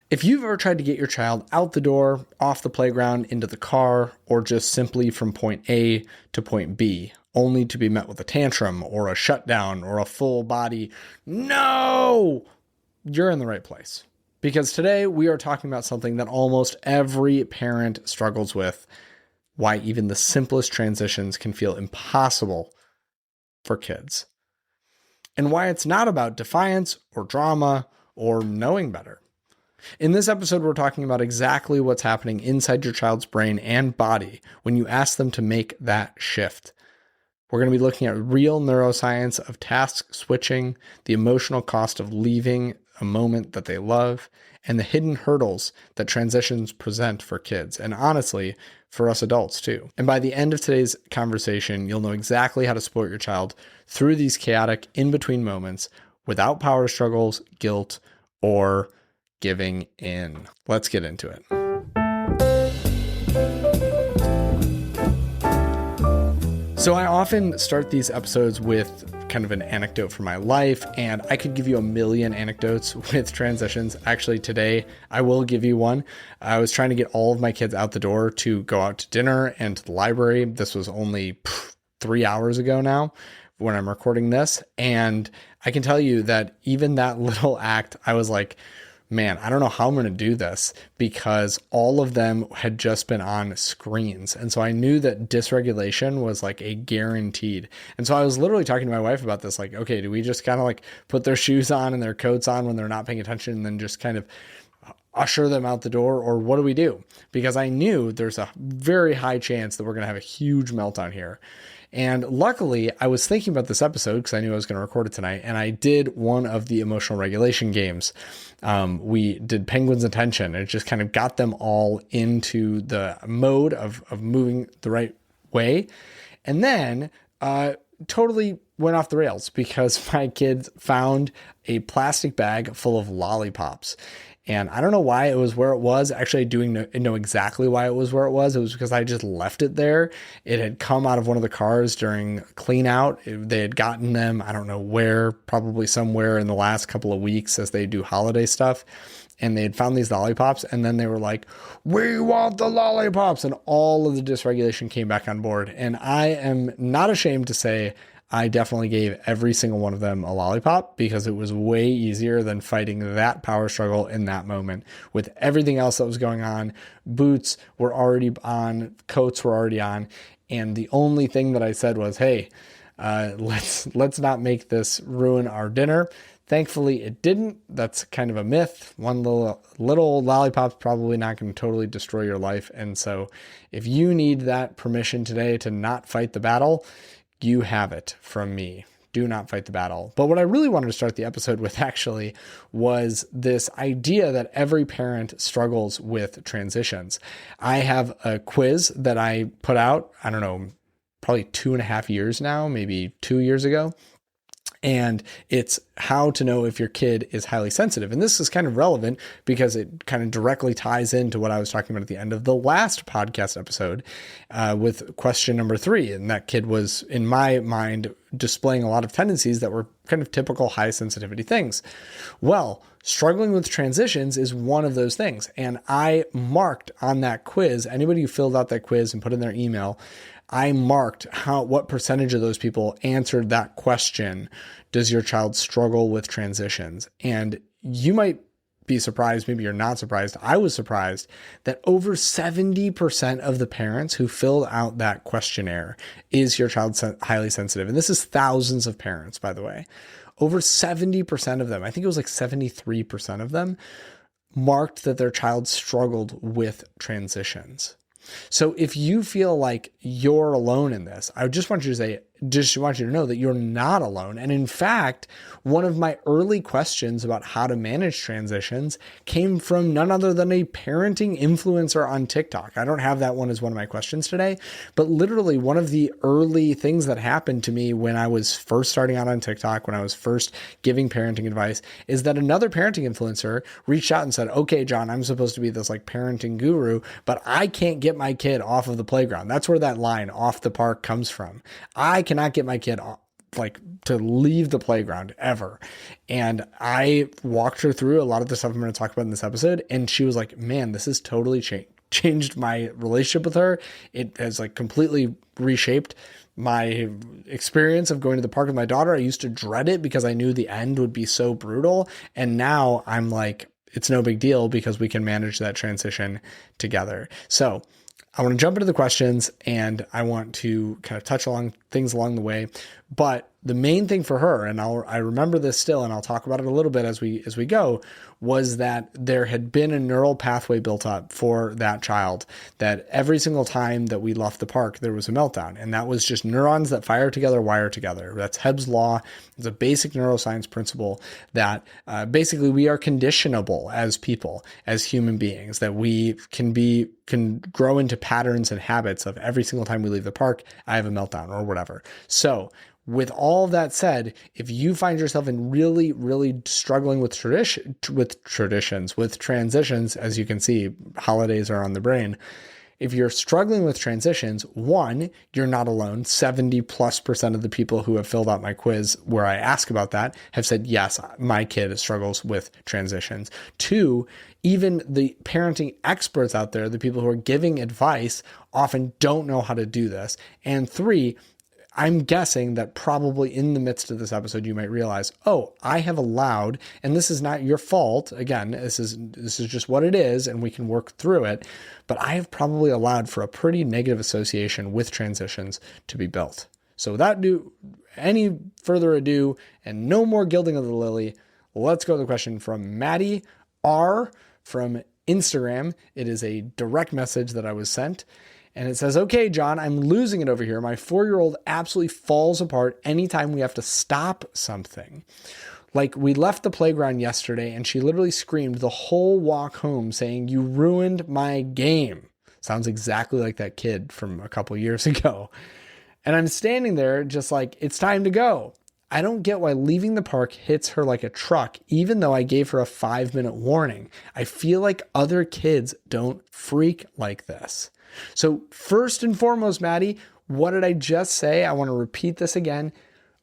If you've ever tried to get your child out the door, off the playground, into the car, or just simply from point A to point B, only to be met with a tantrum or a shutdown or a full body, no, you're in the right place. Because today we are talking about something that almost every parent struggles with, why even the simplest transitions can feel impossible for kids, and why it's not about defiance or drama or knowing better. In this episode, we're talking about exactly what's happening inside your child's brain and body when you ask them to make that shift. We're going to be looking at real neuroscience of task switching, the emotional cost of leaving a moment that they love, and the hidden hurdles that transitions present for kids, and honestly, for us adults too. And by the end of today's conversation, you'll know exactly how to support your child through these chaotic in-between moments without power struggles, guilt, or giving in. Let's get into it. So I often start these episodes with kind of an anecdote from my life, and I could give you a million anecdotes with transitions. Actually, today I will give you one. I was trying to get all of my kids out the door to go out to dinner and to the library. This was only 3 hours ago now when I'm recording this. And I can tell you that even that little act, I was like, man, I don't know how I'm going to do this, because all of them had just been on screens. And so I knew that dysregulation was like a guaranteed. And so I was literally talking to my wife about this, like, okay, do we just kind of like put their shoes on and their coats on when they're not paying attention and then just kind of usher them out the door, or what do we do? Because I knew there's a very high chance that we're going to have a huge meltdown here. And luckily, I was thinking about this episode because I knew I was going to record it tonight, and I did one of the emotional regulation games. We did Penguin's Attention. It just kind of got them all into the mode of moving the right way. And then totally went off the rails because my kids found a plastic bag full of lollipops. And I don't know why it was where it was. Actually, I do know exactly why it was where it was. It was because I just left it there. It had come out of one of the cars during clean out. They had gotten them, I don't know where, probably somewhere in the last couple of weeks as they do holiday stuff. And they had found these lollipops, and then they were like, we want the lollipops. And all of the dysregulation came back on board. And I am not ashamed to say I definitely gave every single one of them a lollipop, because it was way easier than fighting that power struggle in that moment with everything else that was going on. Boots were already on, coats were already on. And the only thing that I said was, hey, let's not make this ruin our dinner. Thankfully, it didn't. That's kind of a myth. One little lollipop's probably not going to totally destroy your life. And so if you need that permission today to not fight the battle, you have it from me. Do not fight the battle. But what I really wanted to start the episode with actually was this idea that every parent struggles with transitions. I have a quiz that I put out, I don't know, probably 2.5 years now, maybe 2 years ago. And it's how to know if your kid is highly sensitive. And this is kind of relevant because it kind of directly ties into what I was talking about at the end of the last podcast episode with question number 3. And that kid was, in my mind, displaying a lot of tendencies that were kind of typical high sensitivity things. Well, struggling with transitions is one of those things. And I marked on that quiz, anybody who filled out that quiz and put in their email, I marked what percentage of those people answered that question. Does your child struggle with transitions? And you might be surprised, maybe you're not surprised. I was surprised that over 70% of the parents who filled out that questionnaire, is your child highly sensitive? And this is thousands of parents, by the way. Over 70% of them, I think it was like 73% of them, marked that their child struggled with transitions. So if you feel like you're alone in this, I just want you to know that you're not alone. And in fact, one of my early questions about how to manage transitions came from none other than a parenting influencer on TikTok. I don't have that one as one of my questions today, but literally one of the early things that happened to me when I was first starting out on TikTok, when I was first giving parenting advice, is that another parenting influencer reached out and said, okay, John, I'm supposed to be this like parenting guru, but I can't get my kid off of the playground. That's where that line off the park comes from. I cannot get my kid like to leave the playground ever. And I walked her through a lot of the stuff I'm going to talk about in this episode. And she was like, man, this has totally changed my relationship with her. It has like completely reshaped my experience of going to the park with my daughter. I used to dread it because I knew the end would be so brutal. And now I'm like, it's no big deal because we can manage that transition together. So I want to jump into the questions and I want to kind of touch along things along the way. But the main thing for her, and I remember this still, and I'll talk about it a little bit as we go, was that there had been a neural pathway built up for that child, that every single time that we left the park, there was a meltdown. And that was just neurons that fire together, wire together. That's Hebb's law. It's a basic neuroscience principle that basically we are conditionable as people, as human beings, that we can grow into patterns and habits of every single time we leave the park, I have a meltdown or whatever. So with all of that said, if you find yourself in really, really struggling with transitions, as you can see, holidays are on the brain. If you're struggling with transitions, one, you're not alone. 70+% of the people who have filled out my quiz where I ask about that have said, yes, my kid struggles with transitions. Two, even the parenting experts out there, the people who are giving advice, often don't know how to do this. And three, I'm guessing that probably in the midst of this episode, you might realize, oh, I have allowed, and this is not your fault. Again, this is just what it is, and we can work through it. But I have probably allowed for a pretty negative association with transitions to be built. So without any further ado, and no more gilding of the lily, let's go to the question from Maddie R from Instagram. It is a direct message that I was sent. And it says, okay, John, I'm losing it over here. My 4-year-old absolutely falls apart anytime we have to stop something. Like we left the playground yesterday and she literally screamed the whole walk home saying, you ruined my game. Sounds exactly like that kid from a couple years ago. And I'm standing there just like, it's time to go. I don't get why leaving the park hits her like a truck, even though I gave her a 5-minute warning. I feel like other kids don't freak like this. So first and foremost, Maddie, what did I just say? I want to repeat this again.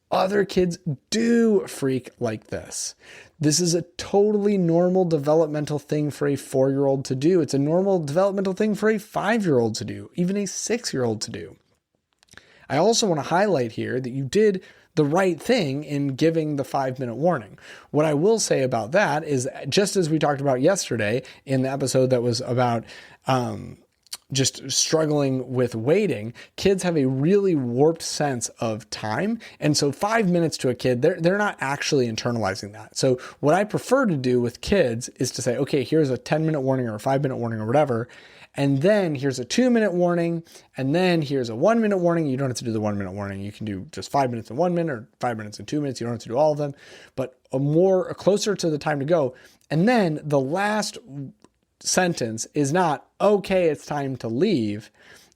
Other kids do freak like this. This is a totally normal developmental thing for a 4-year-old to do. It's a normal developmental thing for a 5-year-old to do, even a 6-year-old to do. I also want to highlight here that you did the right thing in giving the 5-minute warning. What I will say about that is, just as we talked about yesterday in the episode that was about just struggling with waiting, kids have a really warped sense of time. And so 5 minutes to a kid, they're not actually internalizing that. So what I prefer to do with kids is to say, okay, here's a 10-minute warning or a 5-minute warning or whatever. And then here's a 2-minute warning. And then here's a 1-minute warning. You don't have to do the 1-minute warning. You can do just 5 minutes and 1 minute or 5 minutes and 2 minutes. You don't have to do all of them, but a closer to the time to go. And then the last sentence is not, okay, it's time to leave.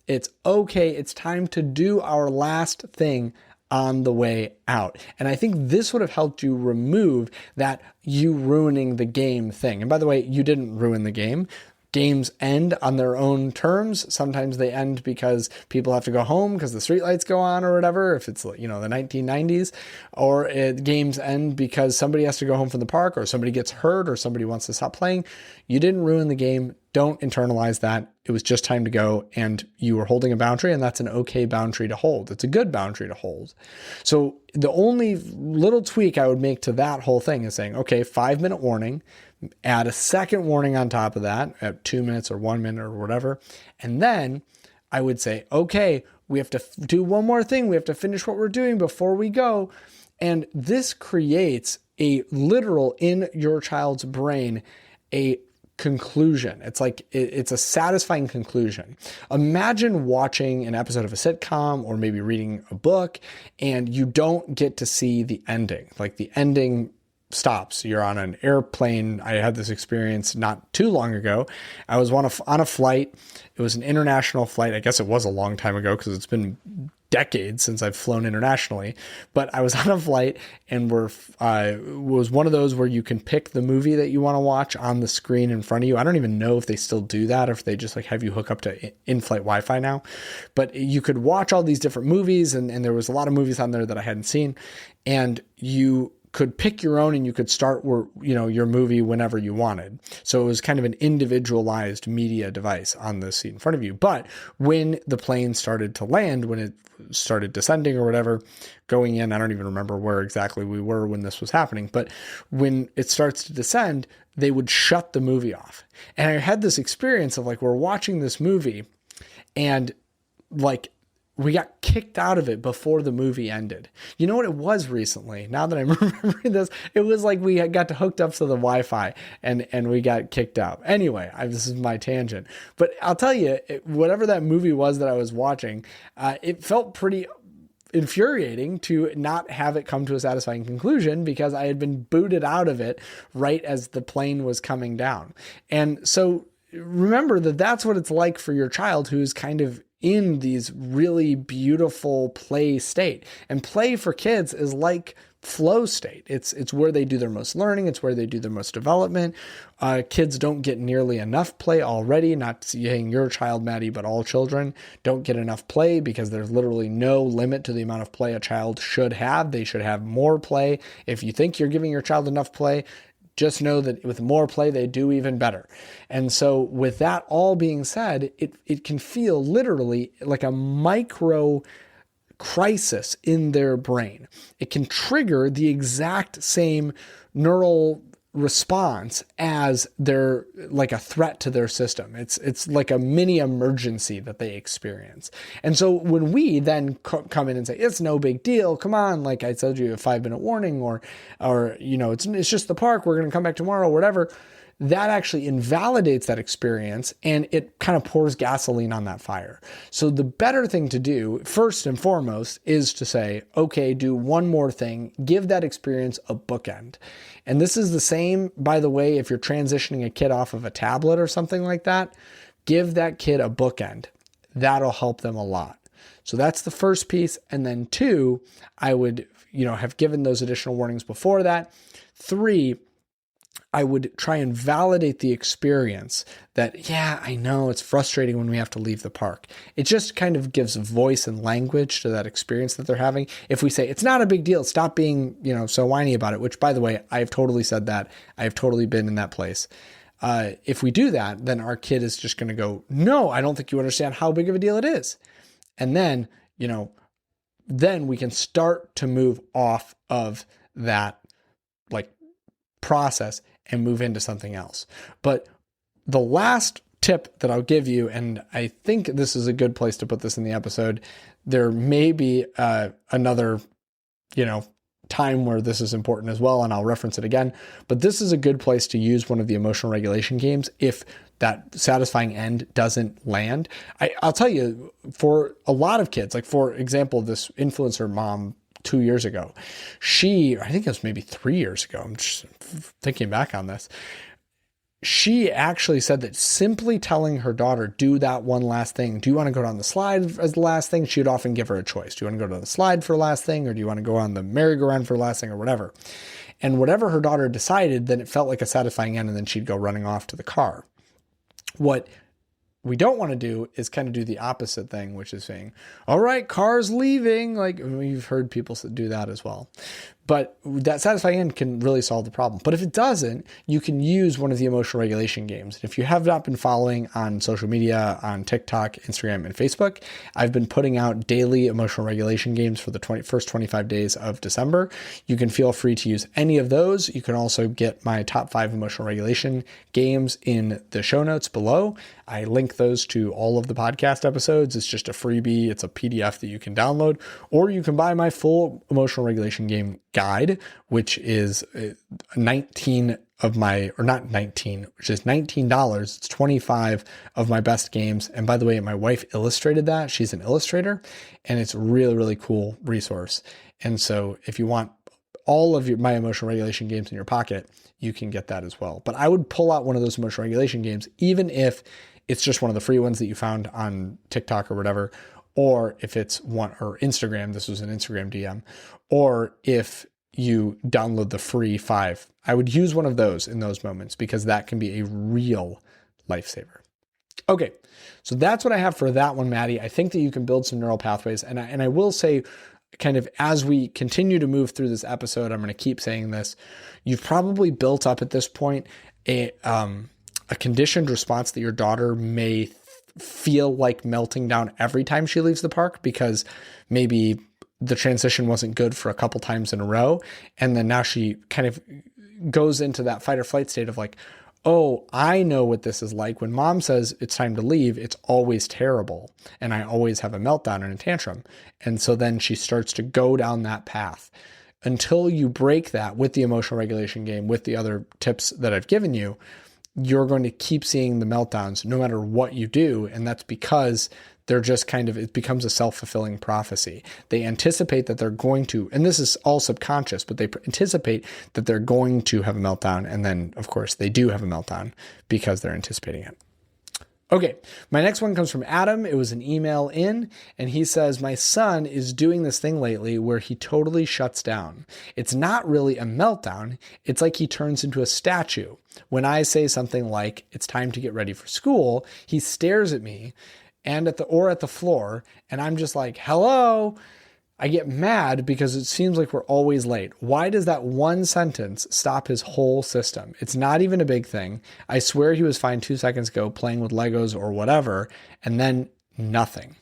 It's okay, it's time to do our last thing on the way out. And I think this would have helped you remove that you ruining the game thing. And by the way, you didn't ruin the game. Games end on their own terms. Sometimes they end because people have to go home because the streetlights go on or whatever, if it's, the 1990s, or games end because somebody has to go home from the park or somebody gets hurt or somebody wants to stop playing. You didn't ruin the game. Don't internalize that. It was just time to go and you were holding a boundary, and that's an okay boundary to hold. It's a good boundary to hold. So the only little tweak I would make to that whole thing is saying, okay, 5-minute warning, add a second warning on top of that at 2 minutes or 1 minute or whatever. And then I would say, okay, we have to do one more thing. We have to finish what we're doing before we go. And this creates a literal, in your child's brain, a conclusion. It's like, it's a satisfying conclusion. Imagine watching an episode of a sitcom or maybe reading a book and you don't get to see the ending. Like the ending stops. You're on an airplane. I had this experience not too long ago. I was on a flight. It was an international flight. I guess it was a long time ago because it's been decades since I've flown internationally, but I was on a flight and was one of those where you can pick the movie that you want to watch on the screen in front of you. I don't even know if they still do that or if they just like have you hook up to in-flight Wi-Fi now, but you could watch all these different movies and there was a lot of movies on there that I hadn't seen, and you could pick your own and you could start your movie whenever you wanted. So it was kind of an individualized media device on the seat in front of you. But when the plane started to land, when it started descending or whatever, going in, I don't even remember where exactly we were when this was happening, but when it starts to descend, they would shut the movie off. And I had this experience of like, we're watching this movie and like, we got kicked out of it before the movie ended. You know what it was recently? Now that I'm remembering this, it was like we got hooked up to the Wi-Fi and we got kicked out. Anyway, this is my tangent. But I'll tell you, whatever that movie was that I was watching, it felt pretty infuriating to not have it come to a satisfying conclusion because I had been booted out of it right as the plane was coming down. And so remember that that's what it's like for your child who's kind of in these really beautiful play state. And play for kids is like flow state. It's where they do their most learning. It's where they do their most development. Kids don't get nearly enough play already. Not saying your child, Maddie, but all children don't get enough play because there's literally no limit to the amount of play a child should have. They should have more play. If you think you're giving your child enough play, just know that with more play, they do even better. And so with that all being said, it can feel literally like a micro crisis in their brain. It can trigger the exact same neural response as they're like a threat to their system. It's like a mini emergency that they experience. And so when we then come in and say, it's no big deal, come on, like I told you, a 5-minute warning or it's just the park, we're going to come back tomorrow, whatever, that actually invalidates that experience and it kind of pours gasoline on that fire. So the better thing to do, first and foremost, is to say, okay, do one more thing, give that experience a bookend. And this is the same, by the way, if you're transitioning a kid off of a tablet or something like that, give that kid a bookend. That'll help them a lot. So that's the first piece. And then 2, I would, have given those additional warnings before that. 3, I would try and validate the experience that, yeah, I know it's frustrating when we have to leave the park. It just kind of gives voice and language to that experience that they're having. If we say, it's not a big deal, stop being, so whiny about it, which by the way, I've totally said that. I've totally been in that place. If we do that, then our kid is just going to go, no, I don't think you understand how big of a deal it is. And then, then we can start to move off of that like process and move into something else. But the last tip that I'll give you, and I think this is a good place to put this in the episode, there may be another, time where this is important as well, and I'll reference it again, but this is a good place to use one of the emotional regulation games if that satisfying end doesn't land. I'll tell you, for a lot of kids, like for example, this influencer mom 2 years ago, I think it was maybe 3 years ago, I'm just thinking back on this, she actually said that simply telling her daughter, do that one last thing. Do you want to go down the slide as the last thing? She would often give her a choice. Do you want to go down the slide for the last thing? Or do you want to go on the merry-go-round for the last thing or whatever? And whatever her daughter decided, then it felt like a satisfying end and then she'd go running off to the car. What we don't want to do is kind of do the opposite thing, which is saying, all right, car's leaving. Like we've heard people do that as well. But that satisfying end can really solve the problem. But if it doesn't, you can use one of the emotional regulation games. And if you have not been following on social media, on TikTok, Instagram, and Facebook, I've been putting out daily emotional regulation games for the first 25 days of December. You can feel free to use any of those. You can also get my top 5 emotional regulation games in the show notes below. I link those to all of the podcast episodes. It's just a freebie. It's a PDF that you can download, or you can buy my full emotional regulation game guide, which is 19 of my, or not 19, which is $19. It's 25 of my best games. And by the way, my wife illustrated that. She's an illustrator, and it's a really, really cool resource. And so if you want all of my emotional regulation games in your pocket, you can get that as well. But I would pull out one of those emotional regulation games, even if it's just one of the free ones that you found on TikTok or whatever, or if it's one, or Instagram, this was an Instagram DM, or if you download the free 5. I would use one of those in those moments because that can be a real lifesaver. Okay, so that's what I have for that one, Maddie. I think that you can build some neural pathways. And I will say, kind of as we continue to move through this episode, I'm going to keep saying this. You've probably built up at this point a conditioned response that your daughter may feel like melting down every time she leaves the park because maybe the transition wasn't good for a couple times in a row. And then now she kind of goes into that fight or flight state of like, oh, I know what this is like. When mom says it's time to leave, it's always terrible. And I always have a meltdown and a tantrum. And so then she starts to go down that path until you break that with the emotional regulation game, with the other tips that I've given you. You're going to keep seeing the meltdowns no matter what you do. And that's because they're just kind of, it becomes a self-fulfilling prophecy. They anticipate that they're going to, and this is all subconscious, but they anticipate that they're going to have a meltdown. And then, of course, they do have a meltdown because they're anticipating it. Okay, my next one comes from Adam. It was an email in, and he says, my son is doing this thing lately where he totally shuts down. It's not really a meltdown. It's like he turns into a statue. When I say something like, it's time to get ready for school, he stares at me and at the floor, and I'm just like, hello. I get mad because it seems like we're always late. Why does that one sentence stop his whole system? It's not even a big thing. I swear he was fine 2 seconds ago playing with Legos or whatever, and then nothing.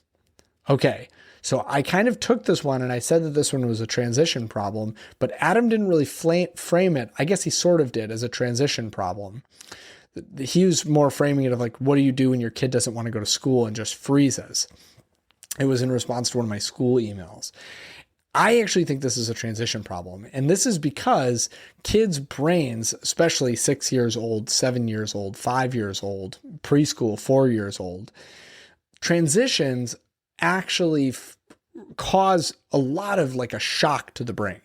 Okay, so I kind of took this one and I said that this one was a transition problem, but Adam didn't really frame it. I guess he sort of did as a transition problem. He was more framing it of like, what do you do when your kid doesn't want to go to school and just freezes? It was in response to one of my school emails. I actually think this is a transition problem. And this is because kids' brains, especially 6 years old, 7 years old, 5 years old, preschool, 4 years old, transitions actually cause a lot of like a shock to the brain.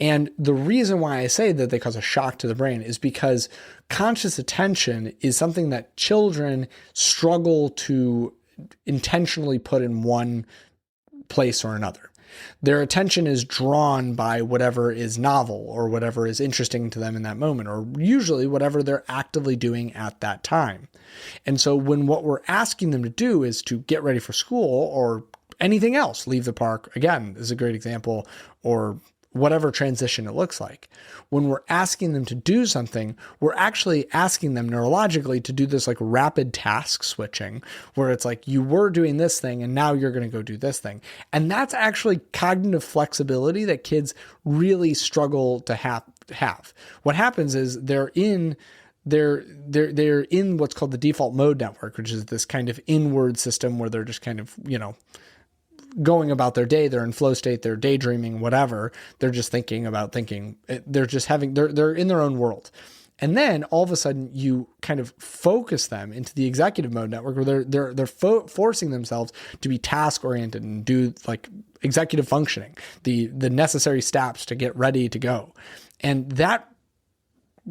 And the reason why I say that they cause a shock to the brain is because conscious attention is something that children struggle to intentionally put in one place or another. Their attention is drawn by whatever is novel or whatever is interesting to them in that moment, or usually whatever they're actively doing at that time. And so when what we're asking them to do is to get ready for school or anything else, leave the park, again, is a great example, or whatever transition it looks like. When we're asking them to do something, we're actually asking them neurologically to do this like rapid task switching, where it's like you were doing this thing and now you're going to go do this thing. And that's actually cognitive flexibility that kids really struggle to have. What happens is they're in what's called the default mode network, which is this kind of inward system where they're just kind of, going about their day. They're in flow state, they're daydreaming, whatever. They're just thinking. They're just they're in their own world. And then all of a sudden you kind of focus them into the executive mode network where they're forcing themselves to be task oriented and do like executive functioning, the necessary steps to get ready to go. And that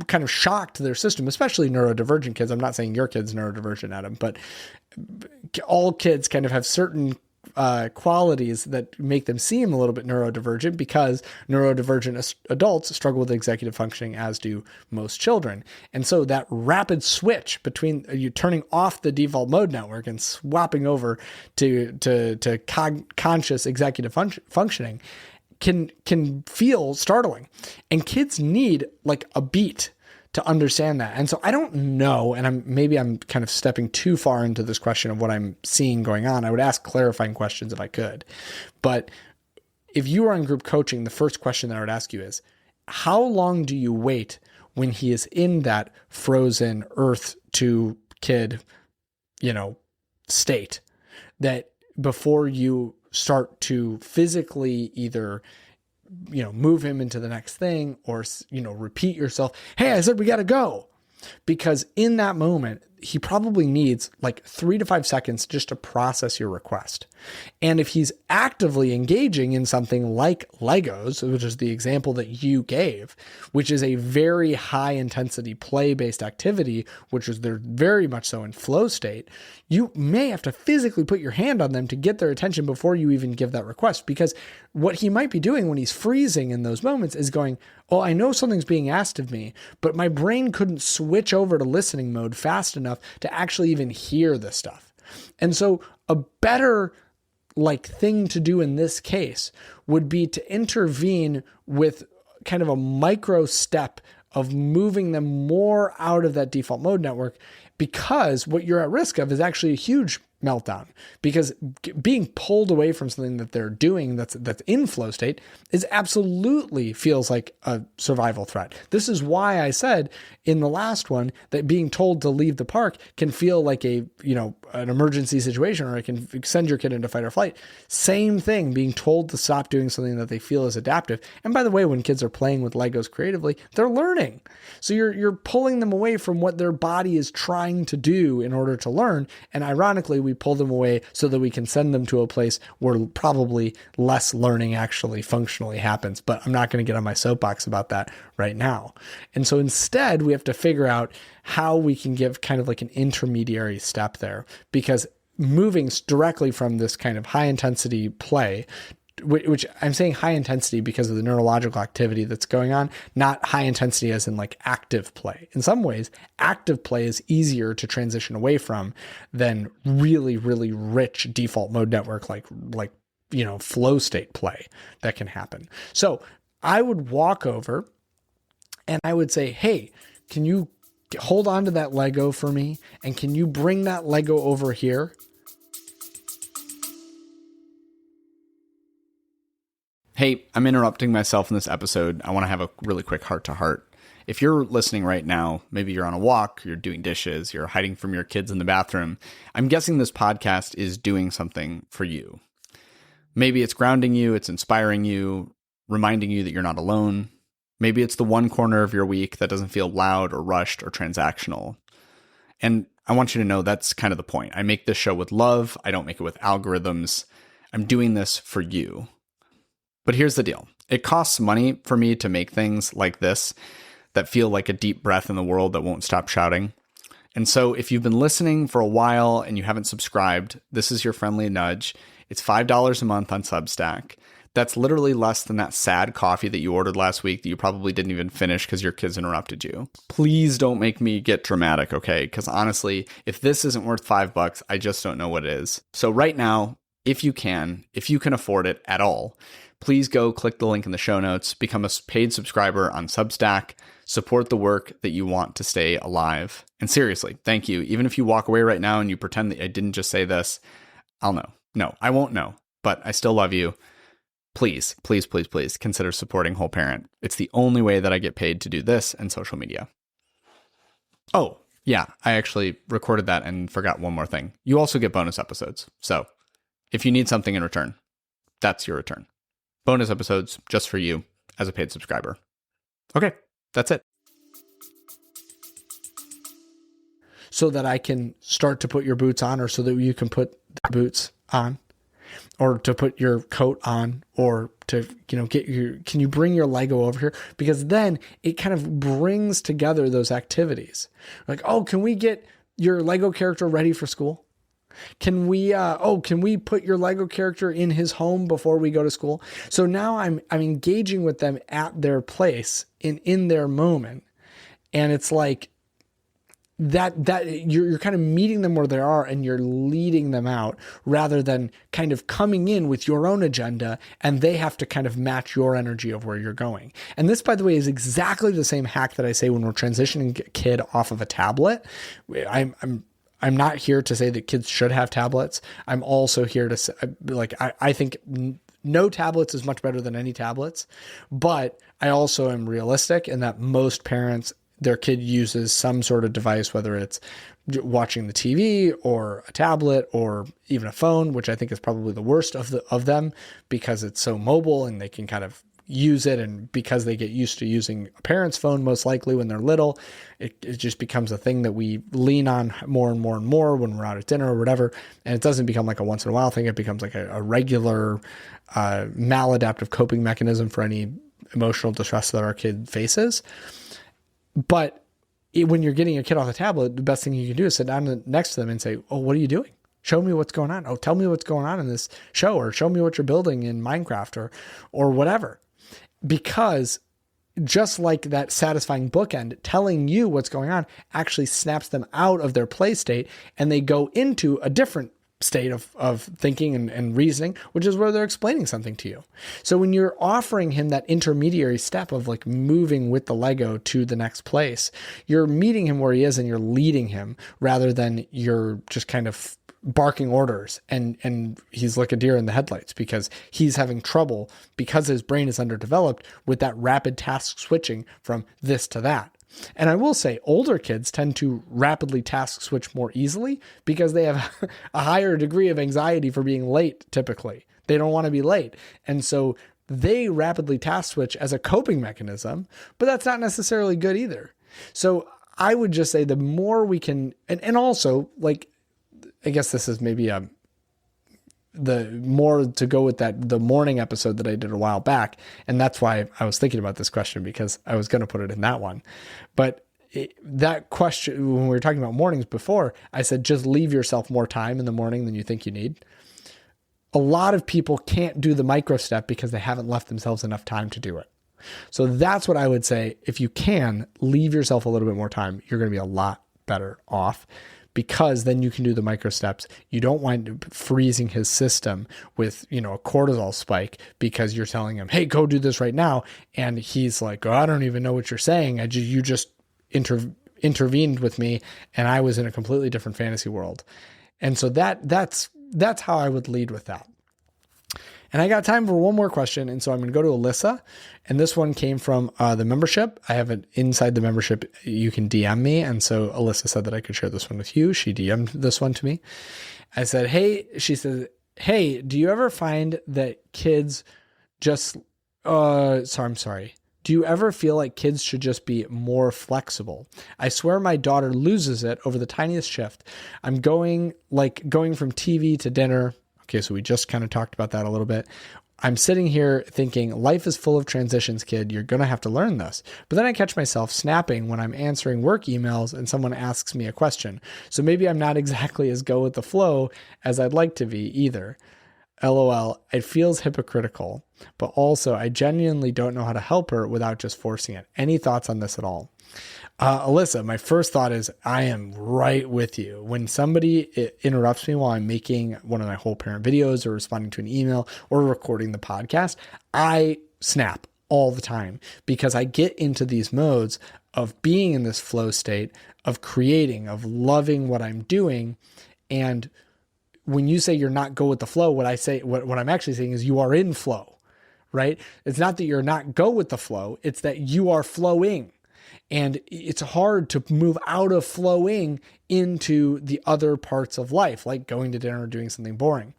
kind of shocked their system, especially neurodivergent kids. I'm not saying your kid's neurodivergent, Adam, but all kids kind of have certain qualities that make them seem a little bit neurodivergent because neurodivergent adults struggle with executive functioning, as do most children. And so that rapid switch between you turning off the default mode network and swapping over to conscious executive functioning can feel startling. And kids need like a beat to understand that. And so I don't know, and I'm kind of stepping too far into this question of what I'm seeing going on. I would ask clarifying questions if I could. But if you are in group coaching, the first question that I would ask you is, how long do you wait when he is in that frozen earth to kid, state, that before you start to physically either move him into the next thing or, repeat yourself, hey, I said we got to go. Because in that moment, he probably needs like 3 to 5 seconds just to process your request. And if he's actively engaging in something like Legos, which is the example that you gave, which is a very high intensity play-based activity, which is they're very much so in flow state, you may have to physically put your hand on them to get their attention before you even give that request. Because what he might be doing when he's freezing in those moments is going, oh, I know something's being asked of me, but my brain couldn't switch over to listening mode fast enough to actually even hear this stuff. And so a better thing to do in this case would be to intervene with kind of a micro step of moving them more out of that default mode network, because what you're at risk of is actually a huge meltdown, because being pulled away from something that they're doing that's in flow state is absolutely feels like a survival threat. This is why I said in the last one that being told to leave the park can feel like an emergency situation, or it can send your kid into fight or flight. Same thing, being told to stop doing something that they feel is adaptive. And by the way, when kids are playing with Legos creatively, they're learning. So you're pulling them away from what their body is trying to do in order to learn. And ironically, we pull them away so that we can send them to a place where probably less learning actually functionally happens. But I'm not going to get on my soapbox about that right now. And so instead, we have to figure out how we can give kind of like an intermediary step there, because moving directly from this kind of high intensity play, which I'm saying high intensity because of the neurological activity that's going on, not high intensity as in like active play. In some ways, active play is easier to transition away from than really, really rich default mode network like flow state play that can happen. So I would walk over and I would say, hey, can you hold on to that Lego for me? And can you bring that Lego over here? Hey, I'm interrupting myself in this episode. I want to have a really quick heart-to-heart. If you're listening right now, maybe you're on a walk, you're doing dishes, you're hiding from your kids in the bathroom, I'm guessing this podcast is doing something for you. Maybe it's grounding you, it's inspiring you, reminding you that you're not alone. Maybe it's the one corner of your week that doesn't feel loud or rushed or transactional. And I want you to know that's kind of the point. I make this show with love. I don't make it with algorithms. I'm doing this for you. But here's the deal. It costs money for me to make things like this that feel like a deep breath in the world that won't stop shouting. And so if you've been listening for a while and you haven't subscribed, this is your friendly nudge. It's $5 a month on Substack. That's literally less than that sad coffee that you ordered last week that you probably didn't even finish because your kids interrupted you. Please don't make me get dramatic, okay? Because honestly, if this isn't worth $5, I just don't know what is. So right now, if you can afford it at all, please go click the link in the show notes, become a paid subscriber on Substack, support the work that you want to stay alive. And seriously, thank you. Even if you walk away right now and you pretend that I didn't just say this, I'll know. No, I won't know, but I still love you. Please, please, please, please consider supporting Whole Parent. It's the only way that I get paid to do this and social media. Oh, yeah, I actually recorded that and forgot one more thing. You also get bonus episodes. So if you need something in return, that's your return. Bonus episodes just for you as a paid subscriber. Okay, that's it. So that I can start to put your boots on, or so that you can put the boots on, or to put your coat on, or to, can you bring your Lego over here? Because then it kind of brings together those activities. Like, oh, can we get your Lego character ready for school? Can we put your Lego character in his home before we go to school? So now I'm engaging with them at their place in their moment. And it's like that you're kind of meeting them where they are and you're leading them out, rather than kind of coming in with your own agenda and they have to kind of match your energy of where you're going. And this, by the way, is exactly the same hack that I say when we're transitioning a kid off of a tablet. I'm not here to say that kids should have tablets. I'm also here to say, I think no tablets is much better than any tablets, but I also am realistic in that most parents, their kid uses some sort of device, whether it's watching the TV or a tablet or even a phone, which I think is probably the worst of them because it's so mobile and they can kind of use it, and because they get used to using a parent's phone most likely when they're little, it just becomes a thing that we lean on more and more and more when we're out at dinner or whatever, and it doesn't become like a once in a while thing. It becomes like a regular maladaptive coping mechanism for any emotional distress that our kid faces. But when you're getting your kid off the tablet, the best thing you can do is sit down next to them and say, oh, what are you doing? Show me what's going on. Oh, tell me what's going on in this show, or show me what you're building in Minecraft or whatever. Because just like that satisfying bookend, telling you what's going on actually snaps them out of their play state, and they go into a different state of thinking and reasoning, which is where they're explaining something to you. So when you're offering him that intermediary step of like moving with the Lego to the next place, you're meeting him where he is and you're leading him, rather than you're just kind of barking orders and he's like a deer in the headlights, because he's having trouble, because his brain is underdeveloped, with that rapid task switching from this to that. And I will say older kids tend to rapidly task switch more easily because they have a higher degree of anxiety for being late. Typically, they don't want to be late. And so they rapidly task switch as a coping mechanism, but that's not necessarily good either. So I would just say the more we can, and also, like, I guess this is maybe the more to go with the morning episode that I did a while back. And that's why I was thinking about this question, because I was going to put it in that one. But that question, when we were talking about mornings before, I said, just leave yourself more time in the morning than you think you need. A lot of people can't do the micro step because they haven't left themselves enough time to do it. So that's what I would say. If you can leave yourself a little bit more time, you're going to be a lot better off, because then you can do the micro steps. You don't wind up freezing his system with, a cortisol spike because you're telling him, hey, go do this right now. And he's like, oh, I don't even know what you're saying. You just intervened with me, and I was in a completely different fantasy world. And so that's how I would lead with that. And I got time for one more question. And so I'm going to go to Alyssa. And this one came from the membership. I have it inside the membership. You can DM me. And so Alyssa said that I could share this one with you. She DM'd this one to me. I said, she said, hey, do you ever find that kids just, I'm sorry. Do you ever feel like kids should just be more flexible? I swear my daughter loses it over the tiniest shift. I'm going from TV to dinner. Okay, so we just kind of talked about that a little bit. I'm sitting here thinking, life is full of transitions, kid. You're going to have to learn this. But then I catch myself snapping when I'm answering work emails and someone asks me a question. So maybe I'm not exactly as go with the flow as I'd like to be either. LOL, it feels hypocritical, but also I genuinely don't know how to help her without just forcing it. Any thoughts on this at all? Alyssa, my first thought is I am right with you. When somebody interrupts me while I'm making one of my whole parent videos or responding to an email or recording the podcast, I snap all the time, because I get into these modes of being in this flow state, of creating, of loving what I'm doing. And when you say you're not go with the flow, what I'm actually saying is you are in flow, right? It's not that you're not go with the flow. It's that you are flowing. And it's hard to move out of flowing into the other parts of life, like going to dinner or doing something boring.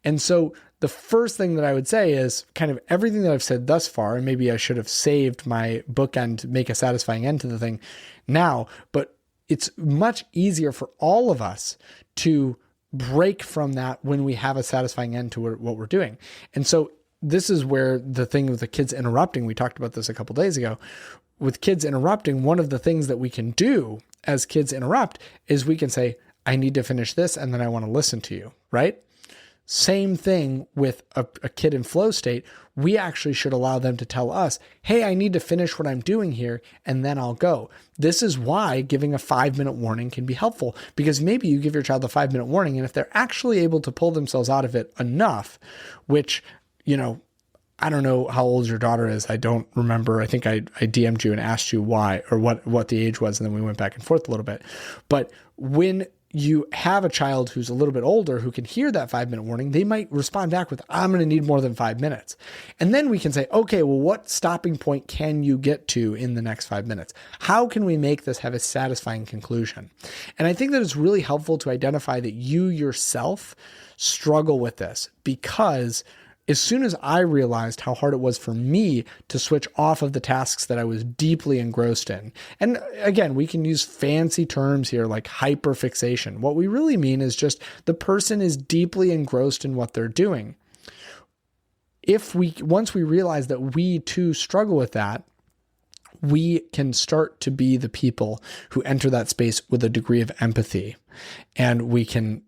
And so the first thing that I would say is kind of everything that I've said thus far, and maybe I should have saved my bookend, make a satisfying end to the thing now, but it's much easier for all of us to break from that when we have a satisfying end to what we're doing. And so this is where the thing with the kids interrupting, we talked about this a couple days ago. With kids interrupting, one of the things that we can do as kids interrupt is we can say, I need to finish this, and then I want to listen to you, right? Same thing with a kid in flow state. We actually should allow them to tell us, hey, I need to finish what I'm doing here, and then I'll go. This is why giving a 5-minute warning can be helpful, because maybe you give your child a 5-minute warning, and if they're actually able to pull themselves out of it enough, which, I don't know how old your daughter is. I don't remember. I think I DM'd you and asked you why, or what the age was, and then we went back and forth a little bit. But when you have a child who's a little bit older who can hear that 5-minute warning, they might respond back with, I'm going to need more than 5 minutes. And then we can say, okay, well, what stopping point can you get to in the next 5 minutes? How can we make this have a satisfying conclusion? And I think that it's really helpful to identify that you yourself struggle with this, because as soon as I realized how hard it was for me to switch off of the tasks that I was deeply engrossed in, and again, we can use fancy terms here like hyperfixation. What we really mean is just the person is deeply engrossed in what they're doing. Once we realize that we too struggle with that, we can start to be the people who enter that space with a degree of empathy, and we can,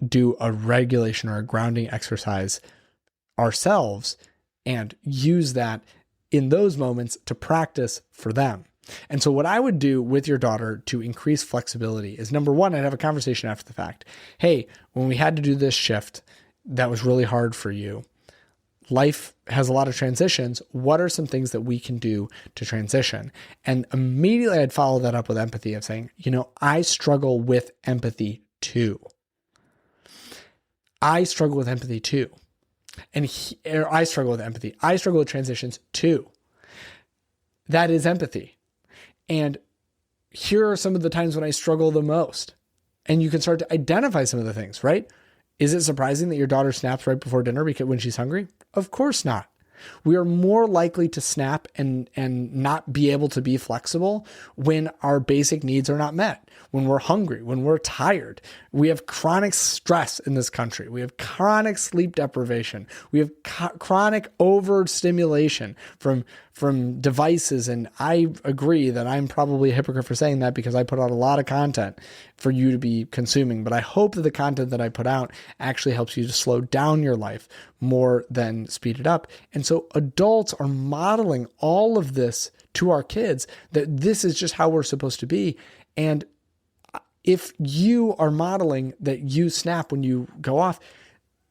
do a regulation or a grounding exercise ourselves and use that in those moments to practice for them. And so what I would do with your daughter to increase flexibility is, number one, I'd have a conversation after the fact. Hey, when we had to do this shift, that was really hard for you. Life has a lot of transitions. What are some things that we can do to transition? And immediately I'd follow that up with empathy of saying, I struggle with empathy too. I struggle with empathy too. I struggle with empathy. I struggle with transitions too. That is empathy. And here are some of the times when I struggle the most. And you can start to identify some of the things, right? Is it surprising that your daughter snaps right before dinner when she's hungry? Of course not. We are more likely to snap and not be able to be flexible when our basic needs are not met, when we're hungry, when we're tired. We have chronic stress in this country. We have chronic sleep deprivation. We have chronic overstimulation from devices. And I agree that I'm probably a hypocrite for saying that because I put out a lot of content for you to be consuming. But I hope that the content that I put out actually helps you to slow down your life more than speed it up. And so adults are modeling all of this to our kids, that this is just how we're supposed to be. And if you are modeling that you snap when you go off,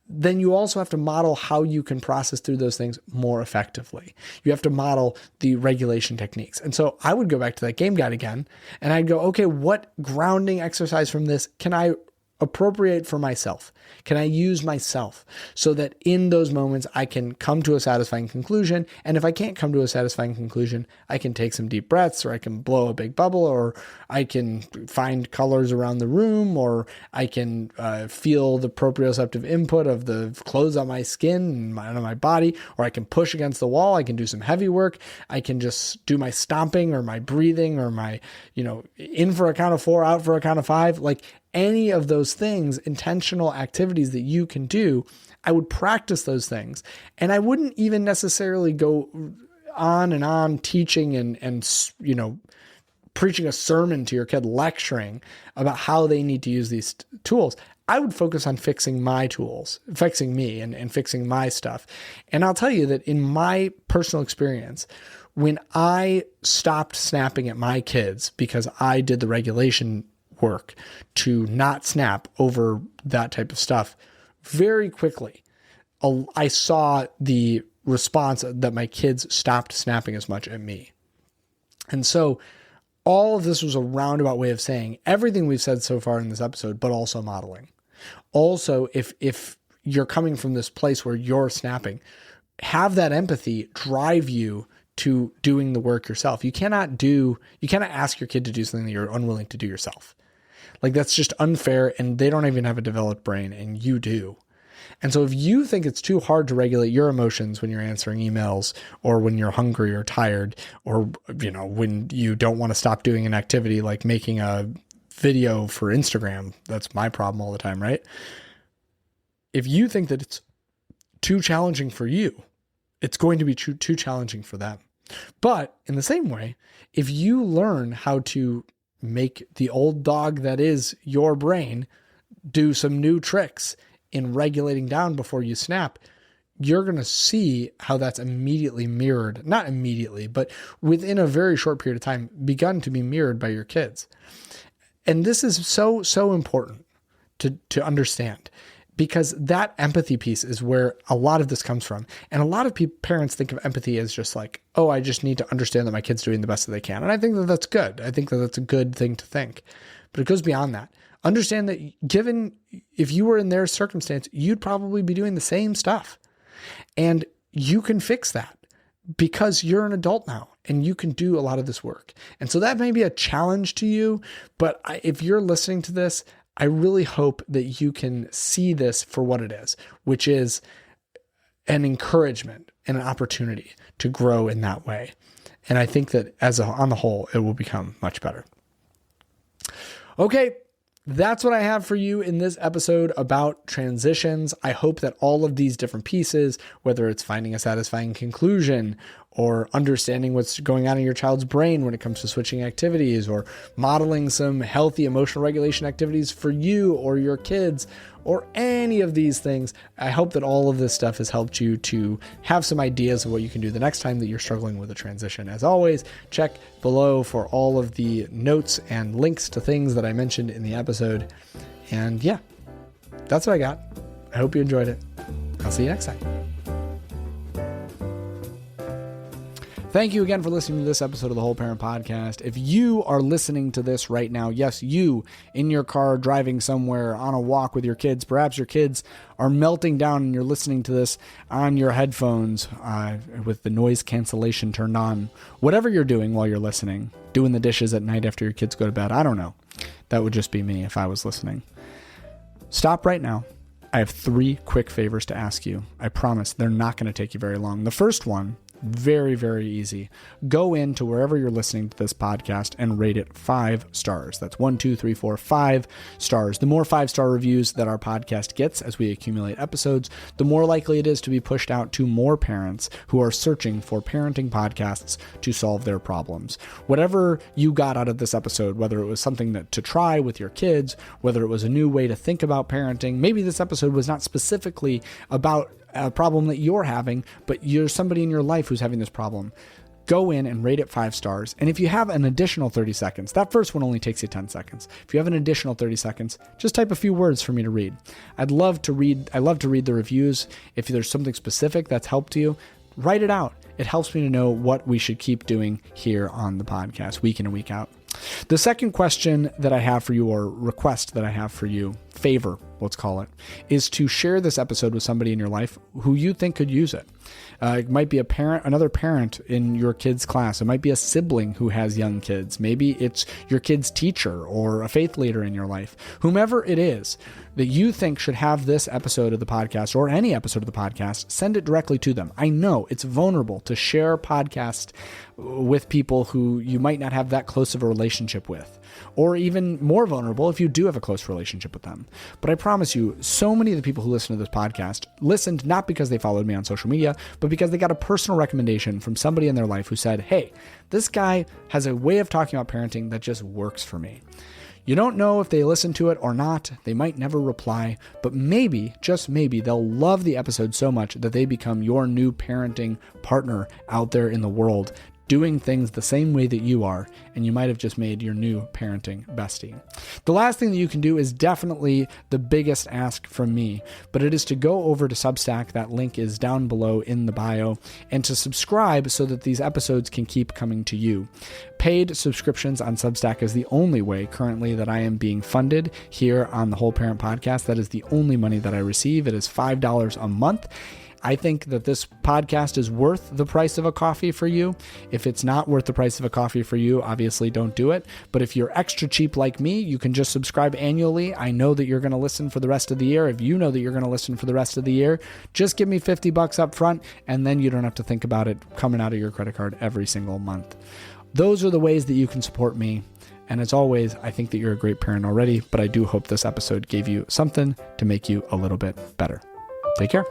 then you also have to model how you can process through those things more effectively. You have to model the regulation techniques. And so I would go back to that game guide again, and I'd go, okay, what grounding exercise from this can I appropriate for myself? Can I use myself so that in those moments I can come to a satisfying conclusion? And if I can't come to a satisfying conclusion, I can take some deep breaths, or I can blow a big bubble, or I can find colors around the room, or I can feel the proprioceptive input of the clothes on my skin and on my body, or I can push against the wall. I can do some heavy work. I can just do my stomping or my breathing or my, in for a count of 4, out for a count of 5, like any of those things, intentional activities that you can do. I would practice those things. And I wouldn't even necessarily go on and on teaching and preaching a sermon to your kid, lecturing about how they need to use these tools. I would focus on fixing my tools, fixing me and fixing my stuff. And I'll tell you that in my personal experience, when I stopped snapping at my kids because I did the regulation work to not snap over that type of stuff, very quickly, I saw the response that my kids stopped snapping as much at me. And so all of this was a roundabout way of saying everything we've said so far in this episode, but also modeling. Also, if you're coming from this place where you're snapping, have that empathy drive you to doing the work yourself. You cannot ask your kid to do something that you're unwilling to do yourself. Like, that's just unfair, and they don't even have a developed brain, and you do. And so if you think it's too hard to regulate your emotions when you're answering emails, or when you're hungry or tired, or, when you don't want to stop doing an activity like making a video for Instagram, that's my problem all the time, right? If you think that it's too challenging for you, it's going to be too challenging for them. But in the same way, if you learn how to make the old dog that is your brain do some new tricks in regulating down before you snap, you're going to see how that's immediately mirrored, not immediately, but within a very short period of time, begun to be mirrored by your kids. And this is so important to understand, because that empathy piece is where a lot of this comes from. And a lot of parents think of empathy as just like, oh, I just need to understand that my kid's doing the best that they can. And I think that that's good. I think that that's a good thing to think. But it goes beyond that. Understand that if you were in their circumstance, you'd probably be doing the same stuff. And you can fix that because you're an adult now and you can do a lot of this work. And so that may be a challenge to you, but if you're listening to this, I really hope that you can see this for what it is, which is an encouragement and an opportunity to grow in that way. And I think that on the whole, it will become much better. Okay. That's what I have for you in this episode about transitions. I hope that all of these different pieces, whether it's finding a satisfying conclusion or understanding what's going on in your child's brain when it comes to switching activities, or modeling some healthy emotional regulation activities for you or your kids, or any of these things, I hope that all of this stuff has helped you to have some ideas of what you can do the next time that you're struggling with a transition. As always, check below for all of the notes and links to things that I mentioned in the episode. And yeah, that's what I got. I hope you enjoyed it. I'll see you next time. Thank you again for listening to this episode of the Whole Parent Podcast. If you are listening to this right now, yes, you in your car, driving somewhere, on a walk with your kids, perhaps your kids are melting down and you're listening to this on your headphones with the noise cancellation turned on. Whatever you're doing while you're listening, doing the dishes at night after your kids go to bed, I don't know. That would just be me if I was listening. Stop right now. I have 3 quick favors to ask you. I promise they're not going to take you very long. The first one, very, very easy. Go into wherever you're listening to this podcast and rate it 5 stars. That's 1, 2, 3, 4, 5 stars. The more 5-star reviews that our podcast gets as we accumulate episodes, the more likely it is to be pushed out to more parents who are searching for parenting podcasts to solve their problems. Whatever you got out of this episode, whether it was something to try with your kids, whether it was a new way to think about parenting, maybe this episode was not specifically about a problem that you're having, but you're somebody in your life who's having this problem. Go in and rate it 5 stars. And if you have an additional 30 seconds, that first one only takes you 10 seconds. If you have an additional 30 seconds, just type a few words for me to read. I love to read the reviews. If there's something specific that's helped you, write it out. It helps me to know what we should keep doing here on the podcast week in and week out. The second question that I have for you, or request that I have for you, favor, let's call it, is to share this episode with somebody in your life who you think could use it. It might be another parent in your kid's class. It might be a sibling who has young kids. Maybe it's your kid's teacher or a faith leader in your life. Whomever it is that you think should have this episode of the podcast or any episode of the podcast, send it directly to them. I know it's vulnerable to share podcasts with people who you might not have that close of a relationship with, or even more vulnerable if you do have a close relationship with them. But I promise you, so many of the people who listen to this podcast listened not because they followed me on social media, but because they got a personal recommendation from somebody in their life who said, hey, this guy has a way of talking about parenting that just works for me. You don't know if they listen to it or not. They might never reply, but maybe, just maybe, they'll love the episode so much that they become your new parenting partner out there in the world, doing things the same way that you are, and you might have just made your new parenting bestie. The last thing that you can do is definitely the biggest ask from me, but it is to go over to Substack. That link is down below in the bio, and to subscribe so that these episodes can keep coming to you. Paid subscriptions on Substack is the only way currently that I am being funded here on the Whole Parent Podcast. That is the only money that I receive. It is $5 a month. I think that this podcast is worth the price of a coffee for you. If it's not worth the price of a coffee for you, obviously don't do it. But if you're extra cheap like me, you can just subscribe annually. I know that you're going to listen for the rest of the year. If you know that you're going to listen for the rest of the year, just give me $50 up front, and then you don't have to think about it coming out of your credit card every single month. Those are the ways that you can support me. And as always, I think that you're a great parent already, but I do hope this episode gave you something to make you a little bit better. Take care.